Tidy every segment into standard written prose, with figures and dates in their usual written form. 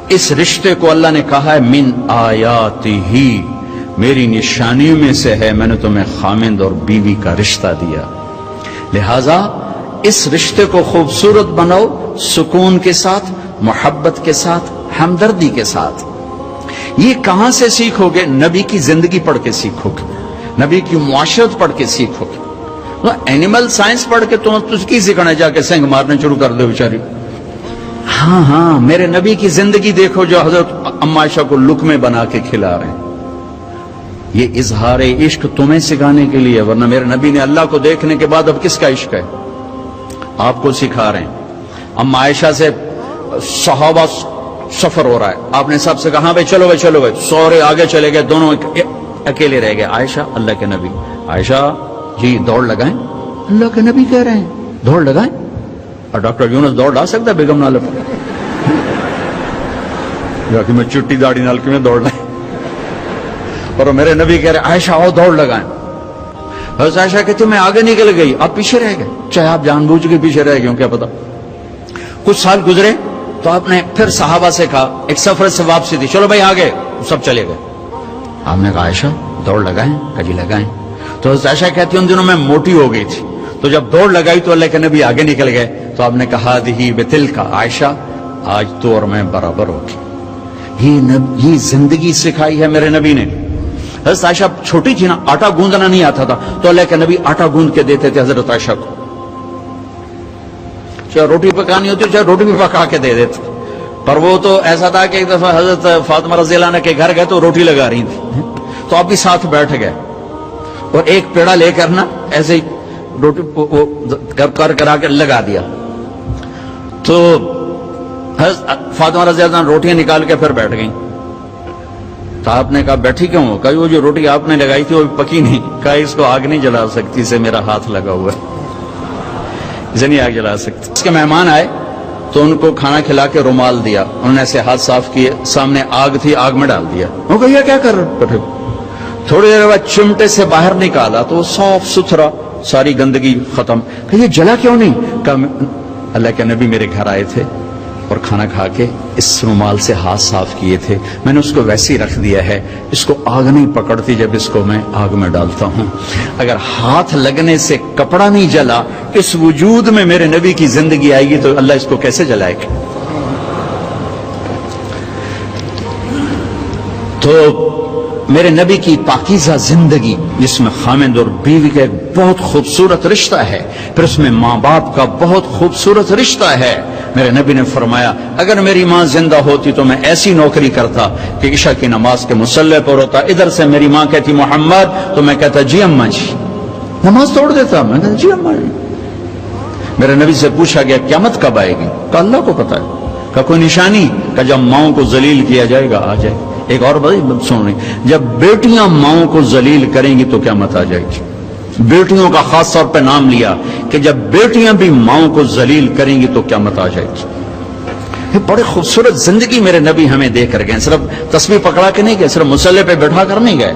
اس رشتے کو اللہ نے کہا ہے من آیاتہی، میری نشانیوں میں سے ہے، میں نے تمہیں خامند اور بیوی کا رشتہ دیا، لہذا اس رشتے کو خوبصورت بناؤ، سکون کے ساتھ، محبت کے ساتھ، ہمدردی کے ساتھ۔ یہ کہاں سے سیکھو گے؟ نبی کی زندگی پڑھ کے سیکھو گے، نبی کی معاشرت پڑھ کے سیکھو گے۔ اینیمل سائنس پڑھ کے تم تجھ کی سیکھنا جا کے سنگ مارنے شروع کر دو بیچاری۔ ہاں میرے نبی کی زندگی دیکھو جو حضرت ام عائشہ کو لقمے بنا کے کھلا رہے ہیں، یہ اظہار عشق تمہیں سکھانے کے لیے، ورنہ میرے نبی نے اللہ کو دیکھنے کے بعد اب کس کا عشق ہے؟ آپ کو سکھا رہے ہیں۔ ام عائشہ سے صحابہ سفر ہو رہا ہے، آپ نے سب سے کہا بھائی چلو بھائی، سورے آگے چلے گئے، دونوں اکیلے رہ گئے۔ عائشہ، اللہ کے نبی، عائشہ جی دوڑ لگائیں، اللہ کے نبی کہہ رہے ہیں دوڑ لگائیں، اور ڈاکٹر یونس دوڑ لا سکتا بیگم نالے پر؟ کہ میں چٹی داڑھی نال میں دوڑ لائیں، اور میرے نبی کہہ رہے عائشہ آؤ دوڑ لگائیں۔ حضرت عائشہ کہتی میں آگے نکل گئی، آپ پیچھے رہ گئے، چاہے آپ جان بوجھ کے پیچھے رہ گئے، کیا پتا۔ کچھ سال گزرے تو آپ نے پھر صحابہ سے کہا، ایک سفر سے واپسی تھی، چلو بھائی آگے، سب چلے گئے۔ آپ نے کہا عائشہ دوڑ لگائیں، کجی لگائیں۔ تو حضرت عائشہ کہتی ان دنوں میں موٹی ہو گئی تھی، تو جب دوڑ لگائی تو اللہ کے نبی آگے نکل گئے، تو آپ نے کہا دہی بتل کا، عائشہ آج تو اور میں برابر ہوگی۔ یہ زندگی سکھائی ہے میرے نبی نے۔ حضرت عائشہ چھوٹی تھی نا، آٹا گوندنا نہیں آتا تھا، تو اللہ کے نبی آٹا گوند کے دیتے تھے حضرت عائشہ کو، چاہے روٹی پکانی ہوتی چاہے روٹی بھی پکا کے دے دیتے۔ پر وہ تو ایسا تھا کہ ایک دفعہ حضرت فاطمہ رضی اللہ عنہ کے گھر گئے تو روٹی لگا رہی تھی، تو آپ بھی ساتھ بیٹھ گئے، اور ایک پیڑا لے کر نا ایسے ہی روٹی کرا کے لگا دیا۔ تو فاطمہ رضی اللہ عنہ روٹیاں نکال کے پھر بیٹھ گئیں۔ تو آپ نے کہا بیٹھی کیوں ہو؟ کہا وہ جو روٹی آپ نے لگائی تھی وہ پکی نہیں۔ کہا اس کو آگ نہیں جلا سکتی، اسے میرا ہاتھ لگا ہوا ہے، اسے نہیں آگ جلا سکتی۔ اس کے مہمان آئے تو ان کو کھانا کھلا کے رومال دیا، انہوں نے ایسے ہاتھ صاف کیے، سامنے آگ تھی، آگ میں ڈال دیا۔ وہ کہا یہ کیا کر رہے؟ تھوڑی دیر بعد چمٹے سے باہر نکالا تو وہ صاف ستھرا، ساری گندگی ختم۔ کہ یہ جلا کیوں نہیں؟ کہا اللہ کے نبی میرے گھر آئے تھے اور کھانا کھا کے اس رومال سے ہاتھ صاف کیے تھے، میں نے اس کو ویسے ہی رکھ دیا ہے، اس کو آگ نہیں پکڑتی جب اس کو میں آگ میں ڈالتا ہوں۔ اگر ہاتھ لگنے سے کپڑا نہیں جلا، اس وجود میں میرے نبی کی زندگی آئے گی تو اللہ اس کو کیسے جلائے گا؟ تو میرے نبی کی پاکیزہ زندگی جس میں خامند اور بیوی کا ایک بہت خوبصورت رشتہ ہے، پھر اس میں ماں باپ کا بہت خوبصورت رشتہ ہے۔ میرے نبی نے فرمایا اگر میری ماں زندہ ہوتی تو میں ایسی نوکری کرتا کہ عشاء کی نماز کے مصلی پر ہوتا، ادھر سے میری ماں کہتی محمد تو میں کہتا جی اماں جی، نماز توڑ دیتا، میں کہتا جی اماں جی۔ میرے نبی سے پوچھا گیا قیامت کب آئے گی؟ کہا اللہ کو پتا ہے۔ کہا کوئی نشانی؟ کہا جب ماؤں کو ذلیل کیا جائے گا آ جائے۔ ایک اور بات سن رہی، جب بیٹیاں ماؤں کو ذلیل کریں گی تو قیامت آ جائے گی۔ بیٹیوں کا خاص طور پہ نام لیا کہ جب بیٹیاں بھی ماؤں کو ذلیل کریں گی تو قیامت آ جائے گی۔ یہ بڑی خوبصورت زندگی میرے نبی ہمیں دے کر گئے، صرف تسبیح پکڑا کے نہیں گئے، صرف مصلی پہ بیٹھا کر نہیں گئے،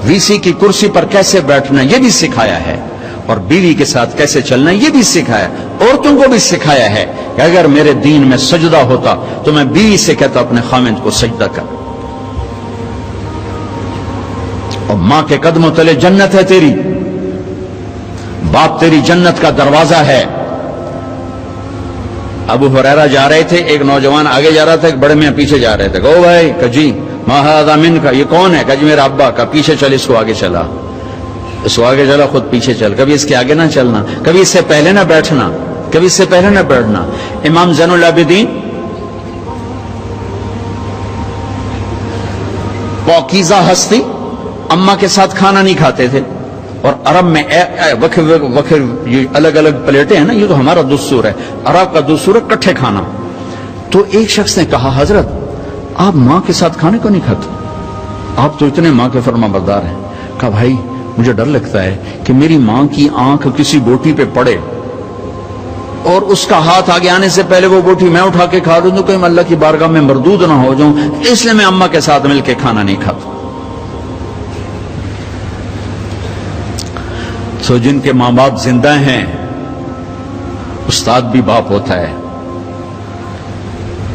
وی سی کی کرسی پر کیسے بیٹھنا یہ بھی سکھایا ہے، اور بیوی کے ساتھ کیسے چلنا یہ بھی سکھایا، عورتوں کو بھی سکھایا ہے کہ اگر میرے دین میں سجدہ ہوتا تو میں بیوی سے کہتا اپنے خامند کو سجدہ کر، اور ماں کے قدموں تلے جنت ہے تیری، باپ تیری جنت کا دروازہ ہے۔ ابو ہریرہ جا رہے تھے، ایک نوجوان آگے جا رہا تھا، ایک بڑے میاں پیچھے جا رہے تھے، کہو بھائی، کہ جی ما ھذا منک، یہ کون ہے؟ کہ جی میرا ابا۔ کا پیچھے چل، اس کو آگے چلا، اس کو آگے چلا، خود پیچھے چل، کبھی اس کے آگے نہ چلنا، کبھی اس سے پہلے نہ بیٹھنا، کبھی اس سے پہلے نہ بیٹھنا۔ امام زین العابدین پاکیزہ ہستی، اماں کے ساتھ کھانا نہیں کھاتے تھے، اور عرب میں وکر الگ الگ پلیٹیں ہیں نا، یہ تو ہمارا دستور ہے، عرب کا دستور ہے کٹھے کھانا۔ تو ایک شخص نے کہا حضرت آپ ماں کے ساتھ کھانے کو نہیں کھاتے، آپ تو اتنے ماں کے فرما بردار ہیں۔ کہا بھائی مجھے ڈر لگتا ہے کہ میری ماں کی آنکھ کسی بوٹی پہ پڑے اور اس کا ہاتھ آگے آنے سے پہلے وہ بوٹی میں اٹھا کے کھا دوں تو کہیں اللہ کی بارگاہ میں مردود نہ ہو جاؤں، اس لیے میں اماں کے ساتھ مل کے کھانا نہیں کھاتا۔ تو جن کے ماں باپ زندہ ہیں، استاد بھی باپ ہوتا ہے،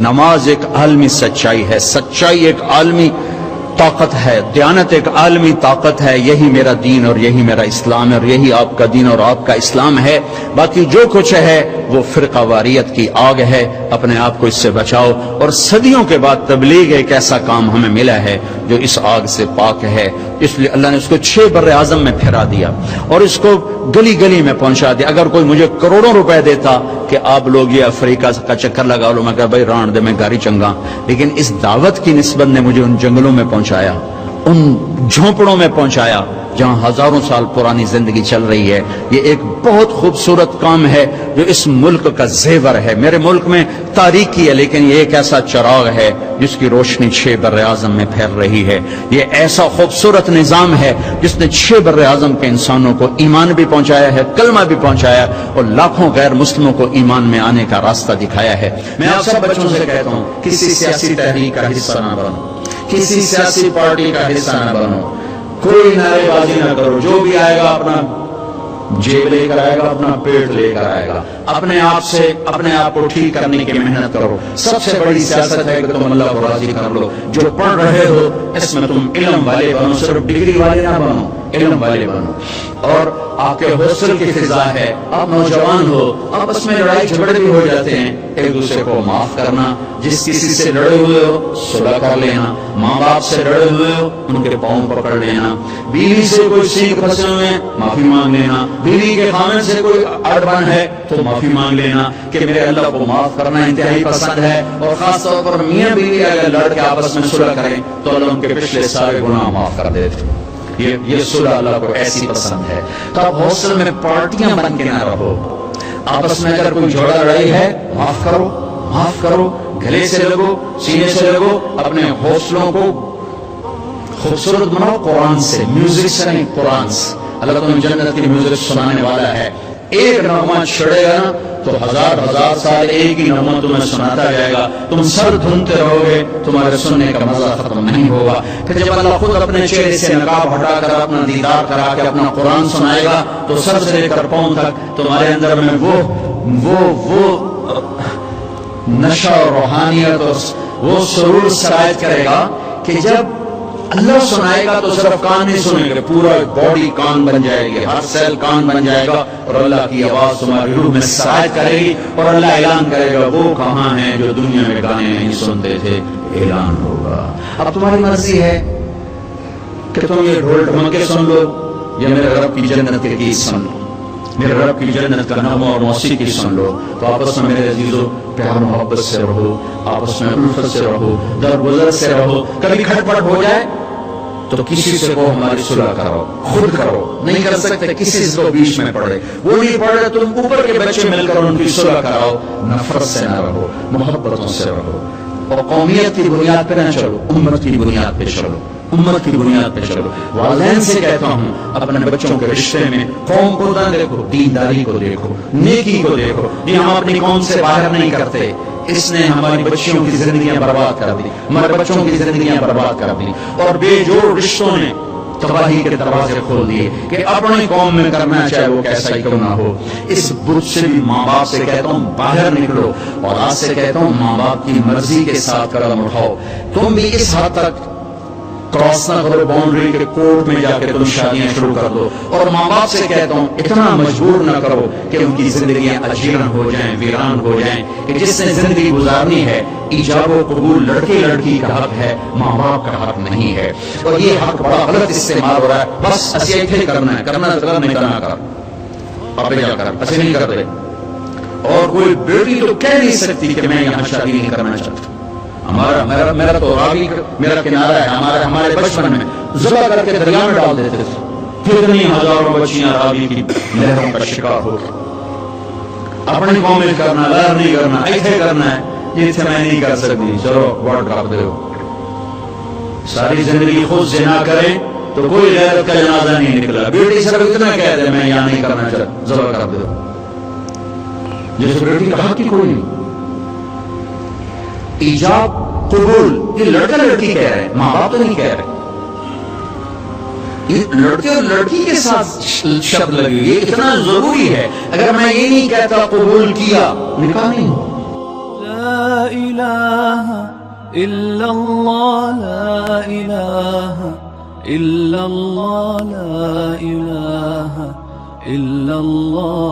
نماز ایک عالمی سچائی ہے، سچائی ایک عالمی طاقت ہے، دیانت ایک عالمی طاقت ہے. یہی میرا دین اور یہی میرا اسلام ہے اور یہی آپ کا دین اور آپ کا اسلام ہے. باقی جو کچھ ہے وہ فرقہ واریت کی آگ ہے، اپنے آپ کو اس سے بچاؤ. اور صدیوں کے بعد تبلیغ ایک ایسا کام ہمیں ملا ہے جو اس آگ سے پاک ہے، اس لیے اللہ نے اس کو 6 بر اعظم میں پھیرا دیا اور اس کو گلی گلی میں پہنچا دیا. اگر کوئی مجھے کروڑوں روپے دیتا کہ آپ لوگ یہ افریقہ کا چکر لگا لو، میں کہا بھائی ران دے میں گاڑی چنگا، لیکن اس دعوت کی نسبت نے مجھے ان جنگلوں میں پہنچایا، ان جھونپڑوں میں پہنچایا جہاں ہزاروں سال پرانی زندگی چل رہی ہے. یہ ایک بہت خوبصورت کام ہے جو اس ملک کا زیور ہے. میرے ملک میں تاریکی ہے لیکن یہ ایک ایسا چراغ ہے جس کی روشنی 6 بر اعظم میں پھیل رہی ہے. یہ ایسا خوبصورت نظام ہے جس نے 6 بر اعظم کے انسانوں کو ایمان بھی پہنچایا ہے، کلمہ بھی پہنچایا اور لاکھوں غیر مسلموں کو ایمان میں آنے کا راستہ دکھایا ہے. میں آپ سب بچوں سے کہتا ہوں کسی سیاسی تحریک کا حصہ نہ بنو، کسی سیاسی پارٹی کا حصہ نہ بنو، کوئی نعرے بازی نہ کرو. جو بھی آئے گا اپنا جیب لے کر آئے گا، اپنا پیٹ لے کر آئے گا. اپنے آپ سے اپنے آپ کو ٹھیک کرنے کی محنت کرو. سب سے بڑی سیاست ہے کہ تم اللہ کو راضی کر لو. جو پڑھ رہے ہو اس میں تم علم والے بنو، صرف ڈگری والے نہ بنو، علم والے بنو. اور آپ کے حوصل کی فضا ہے، آپ نوجوان ہو، آپس میں لڑائی جھگڑے بھی ہو جاتے ہیں، ایک دوسرے کو معاف کرنا. جس کسی سے لڑے ہوئے ہو صلح کر لینا، ماں باپ سے لڑے ہوئے ہو ان کے پاؤں پکڑ لینا، بیوی سے کوئی سینگ پھنسے ہوئے ہیں معافی مانگ لینا، بیوی کے خامن سے کوئی اڑبن ہے تو معافی مانگ لینا کہ میرے اللہ کو معاف کرنا انتہائی پسند ہے. اور خاص طور پر میاں بیوی اگر لڑ کے آپس میں صلح کریں تو اللہ ان کے پچھلے سارے گناہ معاف کر دیتے. یہ صلح اللہ کو ایسی پسند ہے. تو آپ حوصلے میں پارٹیاں بن کے نہ رہو. آپس میں اگر کوئی جھگڑا لڑائی ہے معاف کرو، معاف کرو، گلے سے لگو، سینے سے لگو. اپنے حوصلوں کو خوبصورت بناؤ قرآن سے، میوزک سے نہیں، قرآن سے. اللہ تمہیں جنت کی میوزک سنانے والا ہے. ایک نغمہ چھڑے گا نا تو ہزار ہزار سال ایک ہی نغمہ تمہیں سناتا جائے گا. تم سر دھنتے رہو گے، تمہارے سننے کا مزہ ختم نہیں ہوگا. پھر جب اللہ خود اپنے چہرے سے نقاب ہٹا کر اپنا دیدار کرا کے اپنا قرآن سنائے گا تو سر سے لے کر پاؤں تک تمہارے اندر میں وہ نشہ اور روحانیت اور وہ سرور سرایت کرے گا کہ جب اللہ سنائے گا تو صرف کان نہیں سنیں گے، پورا باڈی کان بن جائے گی، ہر سیل کان بن جائے گا اور اللہ کی آواز تمہاری روح میں سرایت کرے گی اور اللہ اعلان کرے گا وہ کہاں ہیں جو دنیا میں گانے نہیں سنتے تھے. اعلان ہوگا. اب تمہاری مرضی ہے کہ تم یہ ڈھول ڈھمکے سن لو یا میرے رب کی جنت کے گیت سن لو، میرے رب کی جنت کا نغمہ اور موسیقی سن لو. تو آپس میں میرے عزیزو پیار محبت سے رہو، آپس میں الفت سے رہو، درگزر سے رہو. کبھی کھٹپٹ ہو جائے تو کسی سے کو ہماری صلح کرو، خود کرو. نہیں کر سکتے کسی سے کو بیچ میں پڑے، وہ نہیں پڑے تم اوپر کے بچے مل کر ان کی صلح کراؤ. نفرت سے نہ رہو، محبتوں سے رہو. اور قومیت کی بنیاد پہ نہ چلو، امت کی بنیاد پہ چلو، امت کی بنیاد پہ چلو. والدین سے کہتا ہوں اپنے بچوں کے رشتے میں قوم کو نہ دیکھو، دینداری کو دیکھو، نیکی کو دیکھو. یہ ہم اپنی قوم سے باہر نہیں کرتے. اس نے ہماری بچیوں کی زندگیاں برباد کر دی، ہمارے بچوں کی زندگیاں برباد کر دی اور بے جوڑ رشتوں نے تباہی کے دروازے کھول دیے کہ اپنی قوم میں کرنا چاہے وہ کیسا ہی کیوں نہ ہو. اس بت سے بھی ماں باپ سے کہتا ہوں باہر نکلو. اور آج سے کہتا ہوں ماں باپ کی مرضی کے ساتھ قدم اٹھاؤ. تم بھی اس حد تک کراس نہ کرو باؤنڈری کے کورٹ میں جا کے تم شادیاں شروع کر دو. اور ماں باپ سے کہتا ہوں اتنا مجبور نہ کرو کہ ان کی زندگیاں اجیرن ہو جائیں، ویران ہو جائیں. کہ جس نے زندگی گزارنی ہے ایجاب و قبول لڑکے لڑکی کا حق ہے، ماں باپ کا حق نہیں ہے. اور یہ حق بڑا غلط استعمال ہو رہا ہے. بس ایسے کرنا ہے، کرنا تو کر، نہیں کرنا کر، پاپے جا کر ایسے نہیں کرتے. اور کوئی بیٹی تو کہہ نہیں سکتی کہ میں یہاں شادی نہیں کرنا چاہتا. میرا تو راوی میرا کنارہ ہے. ہمارے بچپن میں ذبح کر کے دریا میں ڈال دیتے تھے. کتنی ہزاروں بچیاں راوی کی لہروں کا شکار ہو گئی. اپنی قوم میں کرنا، لہر نہیں کرنا، ایسے کرنا ہے جیسے میں نہیں کر سکتی. چلو ووٹ کر دو. ساری زندگی خود زنا کریں تو کوئی غیرت کا جنازہ نہیں نکلا. بیٹی صرف اتنا کہہ دے میں یہاں نہیں کرنا چاہتا، ذبح کر دو. جس بیٹی کا حق ہی کوئی نہیں. ایجاب قبول یہ لڑکا لڑکی کہہ رہے ہیں، ماں باپ تو نہیں کہہ رہے. یہ لڑکے اور لڑکی کے ساتھ شبد لگی، یہ اتنا ضروری ہے. اگر میں یہ نہیں کہتا قبول کیا، نکاح نہیں ہو. إله إلا الله لا إله إلا الله لا إله إلا الله